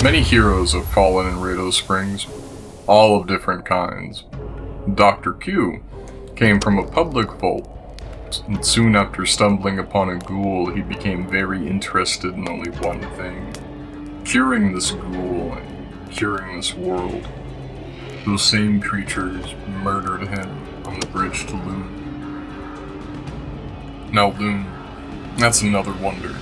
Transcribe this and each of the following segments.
Many heroes have fallen in Rado Springs, all of different kinds. Dr. Q came from a public vault, and soon after stumbling upon a ghoul, he became very interested in only one thing: curing this ghoul and curing this world. Those same creatures murdered him on the bridge to Loon. Now Loon, that's another wonder.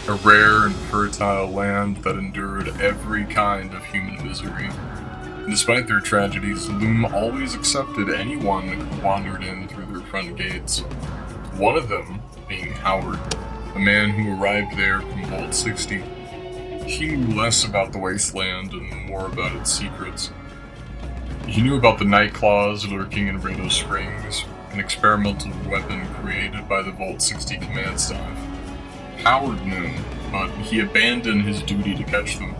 A rare and fertile land that endured every kind of human misery. Despite their tragedies, Loom always accepted anyone who wandered in through their front gates. One of them being Howard, a man who arrived there from Vault 60. He knew less about the wasteland and more about its secrets. He knew about the night claws lurking in Rado Springs, an experimental weapon created by the Vault 60 command staff. Howard knew, but he abandoned his duty to catch them.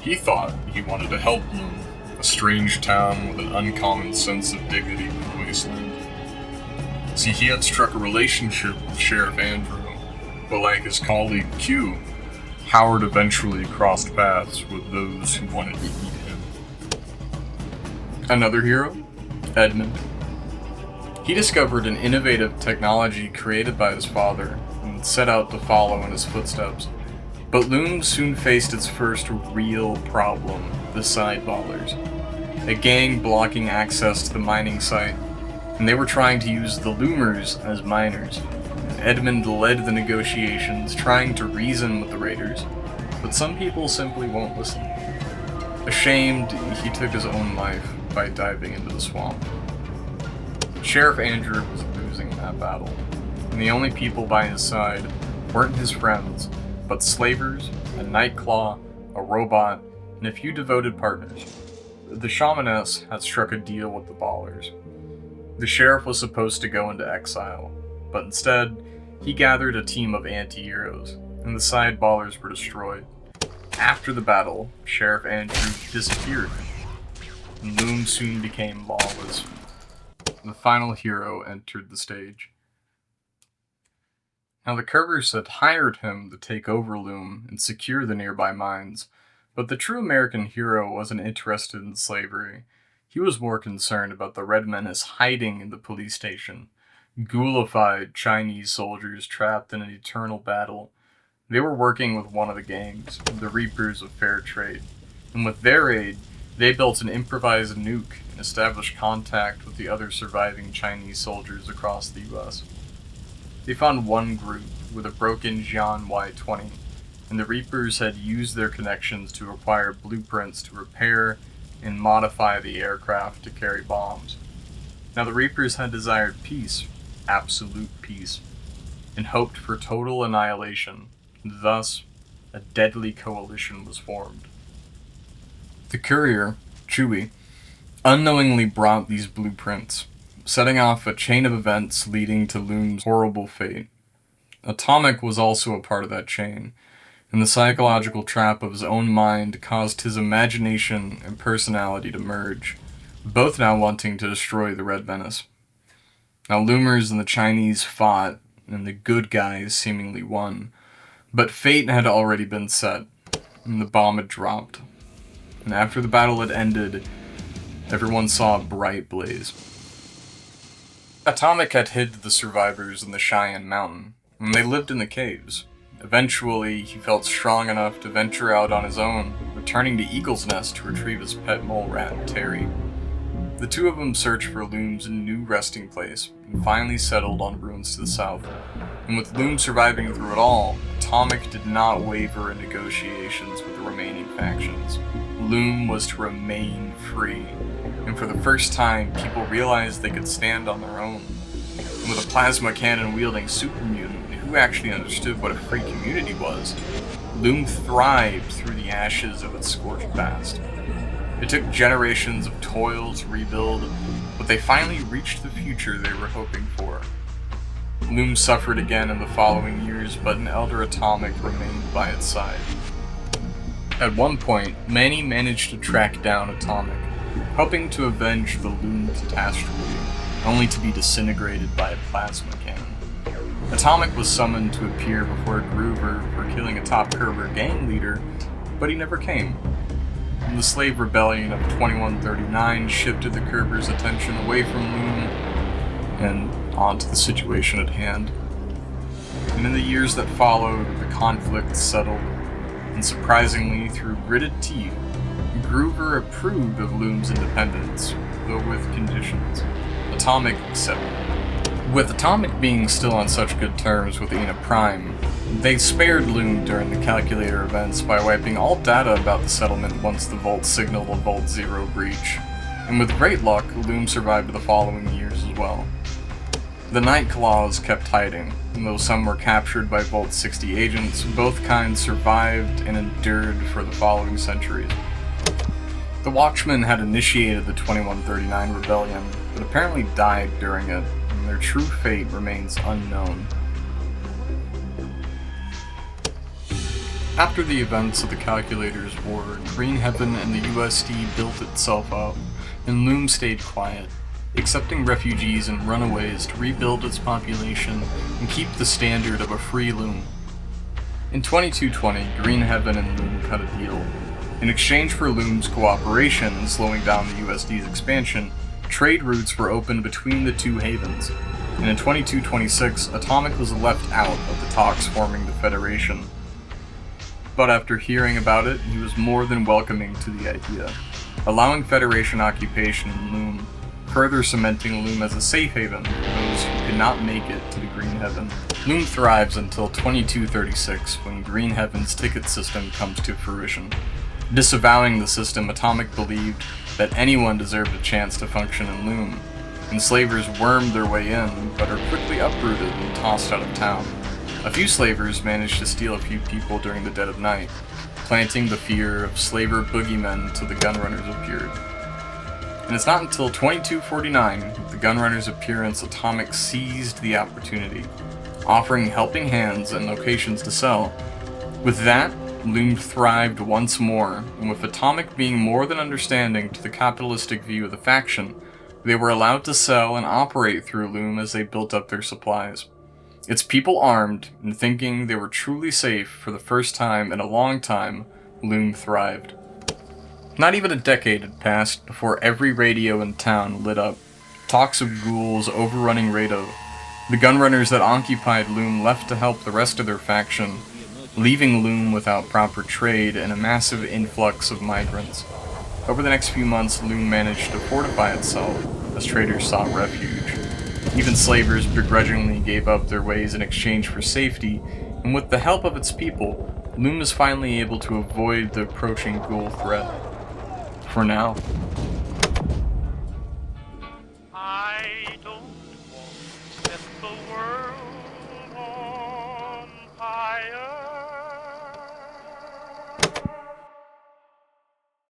He thought he wanted to help Loom, a strange town with an uncommon sense of dignity in the wasteland. See, he had struck a relationship with Sheriff Andrew, but like his colleague Q, Howard eventually crossed paths with those who wanted to eat him. Another hero? Edmund. He discovered an innovative technology created by his father and set out to follow in his footsteps. But Loom soon faced its first real problem: the Sideballers, a gang blocking access to the mining site, and they were trying to use the Loomers as miners. Edmund led the negotiations, trying to reason with the raiders, but some people simply won't listen. Ashamed, he took his own life by diving into the swamp. Sheriff Andrew was losing that battle, and the only people by his side weren't his friends, but slavers, a nightclaw, a robot, and a few devoted partners. The shamaness had struck a deal with the Ballers. The sheriff was supposed to go into exile, but instead, he gathered a team of anti-heroes, and the Sideballers were destroyed. After the battle, Sheriff Andrew disappeared, and Loom soon became lawless. The final hero entered the stage. Now the Curvers had hired him to take over Loom and secure the nearby mines, but the true American hero wasn't interested in slavery. He was more concerned about the Red Menace hiding in the police station, ghoulified Chinese soldiers trapped in an eternal battle. They were working with one of the gangs, the Reapers of Fair Trade, and with their aid, they built an improvised nuke and established contact with the other surviving Chinese soldiers across the US. They found one group with a broken Jian Y-20, and the Reapers had used their connections to acquire blueprints to repair and modify the aircraft to carry bombs. Now the Reapers had desired peace, absolute peace, and hoped for total annihilation, and thus a deadly coalition was formed. The courier, Chewie, unknowingly brought these blueprints, setting off a chain of events leading to Loom's horrible fate. Atomic was also a part of that chain, and the psychological trap of his own mind caused his imagination and personality to merge, both now wanting to destroy the Red Menace. Now Loomers and the Chinese fought, and the good guys seemingly won, but fate had already been set, and the bomb had dropped. And after the battle had ended, everyone saw a bright blaze. Atomic had hid the survivors in the Cheyenne Mountain, and they lived in the caves. Eventually, he felt strong enough to venture out on his own, returning to Eagle's Nest to retrieve his pet mole rat, Terry. The two of them searched for Loom's new resting place, and finally settled on ruins to the south. And with Loom surviving through it all, Atomic did not waver in negotiations with the remaining factions. Loom was to remain free, and for the first time, people realized they could stand on their own. And with a plasma cannon-wielding super mutant who actually understood what a free community was, Loom thrived through the ashes of its scorched past. It took generations of toil to rebuild, but they finally reached the future they were hoping for. Loom suffered again in the following years, but an elder Atomic remained by its side. At one point, Manny managed to track down Atomic, hoping to avenge the Loom catastrophe, only to be disintegrated by a plasma cannon. Atomic was summoned to appear before Groover for killing a top Kerber gang leader, but he never came. and the slave rebellion of 2139 shifted the Kerbers' attention away from Loom and onto the situation at hand. And in the years that followed, the conflict settled, and surprisingly, through gritted teeth, Groover approved of Loom's independence, though with conditions. Atomic accepted. With Atomic being still on such good terms with Ina Prime, they spared Loom during the calculator events by wiping all data about the settlement once the Vault signaled a Vault Zero breach, and with great luck, Loom survived the following years as well. The Night Claws kept hiding, and though some were captured by Vault 60 agents, both kinds survived and endured for the following centuries. The Watchmen had initiated the 2139 rebellion, but apparently died during it, and their true fate remains unknown. After the events of the Calculators' War, Green Heaven and the USD built itself up, and Loom stayed quiet, accepting refugees and runaways to rebuild its population and keep the standard of a free Loom. In 2220, Green Heaven and Loom cut a deal. In exchange for Loom's cooperation in slowing down the USD's expansion, trade routes were opened between the two havens, and in 2226, Atomic was left out of the talks forming the Federation. But after hearing about it, he was more than welcoming to the idea, allowing Federation occupation in Loom, further cementing Loom as a safe haven for those who could not make it to the Green Heaven. Loom thrives until 2236, when Green Heaven's ticket system comes to fruition. Disavowing the system, Atomic believed that anyone deserved a chance to function in Loom. Enslavers wormed their way in, but are quickly uprooted and tossed out of town. A few slavers managed to steal a few people during the dead of night, planting the fear of slaver boogeymen until the gunrunners appeared. And it's not until 2249, with the gunrunners' appearance, Atomic seized the opportunity, offering helping hands and locations to sell. With that, Loom thrived once more, and with Atomic being more than understanding to the capitalistic view of the faction, they were allowed to sell and operate through Loom as they built up their supplies. Its people armed, and thinking they were truly safe for the first time in a long time, Loom thrived. Not even a decade had passed before every radio in town lit up. Talks of ghouls overrunning Rado. The gunrunners that occupied Loom left to help the rest of their faction, leaving Loom without proper trade and a massive influx of migrants. Over the next few months, Loom managed to fortify itself as traders sought refuge. Even slavers begrudgingly gave up their ways in exchange for safety, and with the help of its people, Loom is finally able to avoid the approaching ghoul threat. For now. I don't set the world